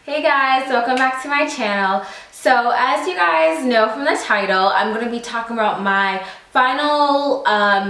Hey guys, welcome back to my channel. So as you guys know from the title, I'm going to be talking about my final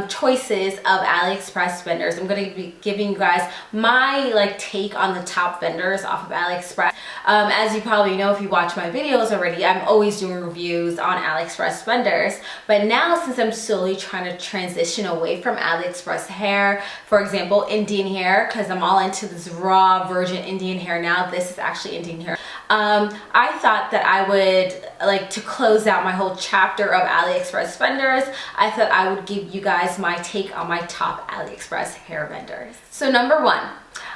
choices of Aliexpress vendors. I'm going to be giving you guys my take on the top vendors off of Aliexpress. As you probably know if you watch my videos already, I'm always doing reviews on Aliexpress vendors. But now since I'm slowly trying to transition away from Aliexpress hair, for example, Indian hair, because I'm all into this raw virgin Indian hair now. This is actually Indian hair. I thought that I would, to close out my whole chapter of Aliexpress vendors, I thought I would give you guys my take on my top Aliexpress hair vendors. So number one,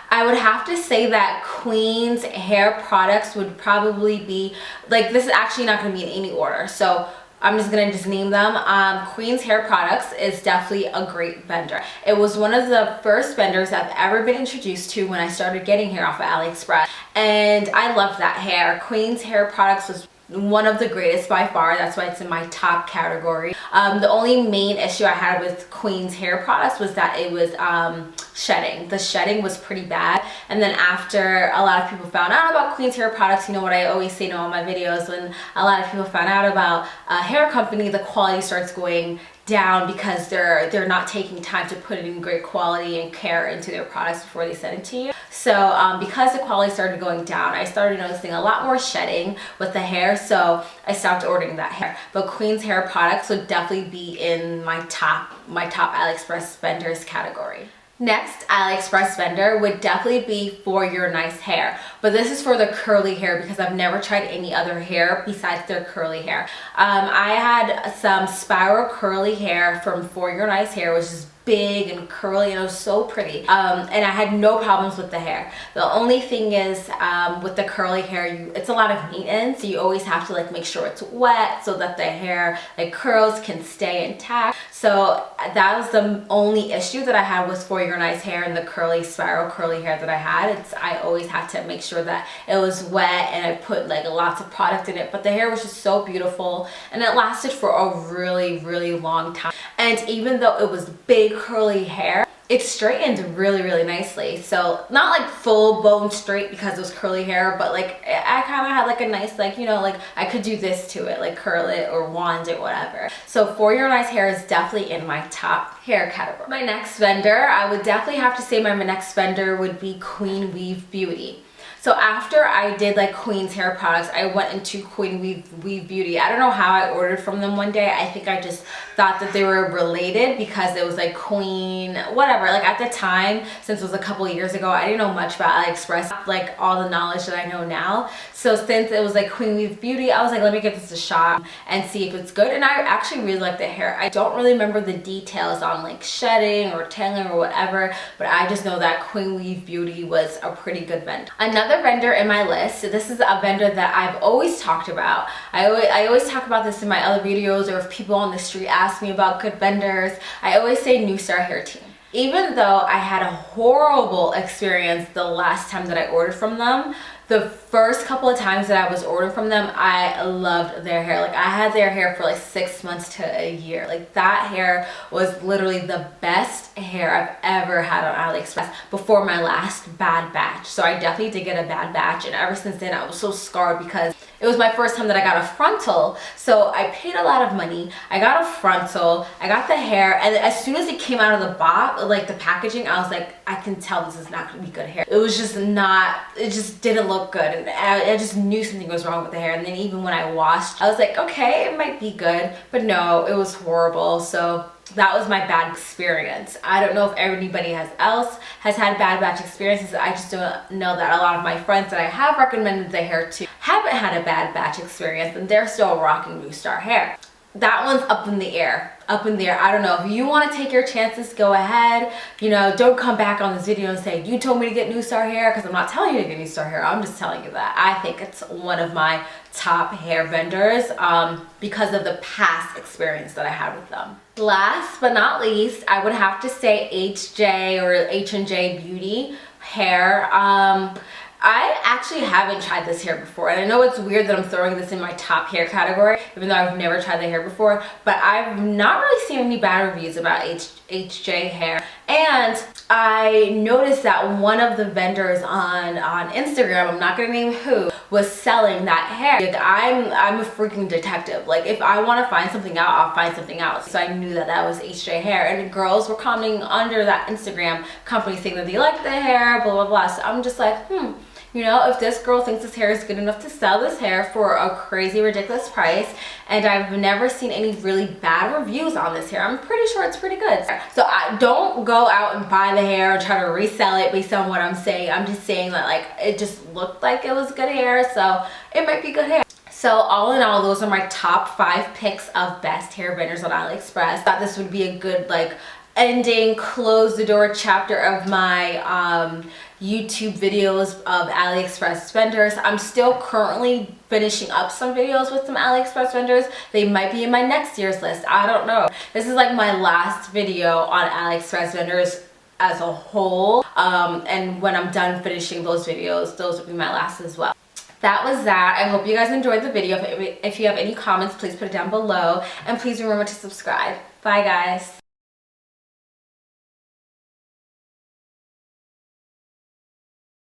I would have to say that Queen's hair products would probably be, this is actually not going to be in any order. So I'm just gonna name them. Queen's Hair Products is definitely a great vendor. It was one of the first vendors I've ever been introduced to when I started getting hair off of Aliexpress, and I love that hair. Queen's Hair Products was one of the greatest by far. That's why it's in my top category. The only main issue I had with Queen's Hair Products was that it was shedding. The shedding was pretty bad, and then after a lot of people found out about Queen's Hair Products, you know what I always say in all my videos, when a lot of people found out about a hair company, the quality starts going down because they're not taking time to put in great quality and care into their products before they send it to you. So because the quality started going down, I started noticing a lot more shedding with the hair, so I stopped ordering that hair. But Queen's Hair Products would definitely be in my top Aliexpress vendors category. Next Aliexpress vendor would definitely be For Your Nice Hair, but this is for the curly hair because I've never tried any other hair besides their curly hair. I had some spiral curly hair from For Your Nice Hair, which is big and curly, and it was so pretty, and I had no problems with the hair. The only thing is with the curly hair, it's a lot of maintenance, so you always have to make sure it's wet so that the hair curls can stay intact. So that was the only issue that I had with For Your Nice Hair and the curly spiral curly hair that I had. I always had to make sure that it was wet, and I put lots of product in it, but the hair was just so beautiful, and it lasted for a really long time. And even though it was big curly hair, it straightened really nicely. So not full bone straight because it was curly hair, but I kind of had a nice I could do this to it, curl it or wand it, whatever. So For Your Nice Hair is definitely in my top hair category. My next vendor, I would definitely have to say my next vendor would be Queen Weave Beauty. So after I did Queen's Hair Products, I went into Queen Weave Beauty. I don't know how I ordered from them one day. I think I just thought that they were related because it was Queen, whatever. At the time, since it was a couple of years ago, I didn't know much about Aliexpress, all the knowledge that I know now. So since it was Queen Weave Beauty, I was let me give this a shot and see if it's good. And I actually really like the hair. I don't really remember the details on shedding or tangling or whatever, but I just know that Queen Weave Beauty was a pretty good vendor. Another vendor in my list, so this is a vendor that I've always talked about. I always talk about this in my other videos, or if people on the street ask me about good vendors, I always say NuStar Hair Team. Even though I had a horrible experience the last time that I ordered from them, the first couple of times that I was ordering from them, I loved their hair. I had their hair for 6 months to a year. That hair was literally the best hair I've ever had on Aliexpress before my last bad batch. So I definitely did get a bad batch, and ever since then I was so scarred because it was my first time that I got a frontal. So I paid a lot of money, I got a frontal, I got the hair, and as soon as it came out of the box, the packaging, I was I can tell this is not gonna be good hair. It was just not, it just didn't look good, and I just knew something was wrong with the hair. And then even when I washed, I was okay, it might be good, but no, it was horrible. So that was my bad experience. I don't know if anybody else has had bad batch experiences. I just don't know that a lot of my friends that I have recommended the hair to haven't had a bad batch experience, and they're still rocking NuStar hair. That one's up in the air. I don't know. If you want to take your chances, go ahead. Don't come back on this video and say, you told me to get NuStar hair, because I'm not telling you to get NuStar hair. I'm just telling you that I think it's one of my top hair vendors because of the past experience that I had with them. Last but not least, I would have to say HJ or H&J Beauty hair. I actually haven't tried this hair before, and I know it's weird that I'm throwing this in my top hair category, even though I've never tried the hair before, but I've not really seen any bad reviews about HJ hair. And I noticed that one of the vendors on Instagram, I'm not gonna name who, was selling that hair. Like, I'm a freaking detective. Like, if I want to find something out, I'll find something out. So I knew that that was HJ hair, and girls were commenting under that Instagram company saying that they liked the hair, blah blah blah. So I'm just like, you know, if this girl thinks this hair is good enough to sell this hair for a crazy ridiculous price, and I've never seen any really bad reviews on this hair, I'm pretty sure it's pretty good. So I don't go out and buy the hair and try to resell it based on what I'm saying. I'm just saying that, like, it just looked like it was good hair, so it might be good hair. So all in all, those are my top 5 picks of best hair vendors on AliExpress. Thought this would be a good, like, ending, close the door chapter of my YouTube videos of AliExpress vendors. I'm still currently finishing up some videos with some AliExpress vendors. They might be in my next year's list. I don't know. This is like my last video on AliExpress vendors as a whole. And when I'm done finishing those videos, those will be my last as well. That was that. I hope you guys enjoyed the video. If you have any comments, please put it down below. And please remember to subscribe. Bye, guys.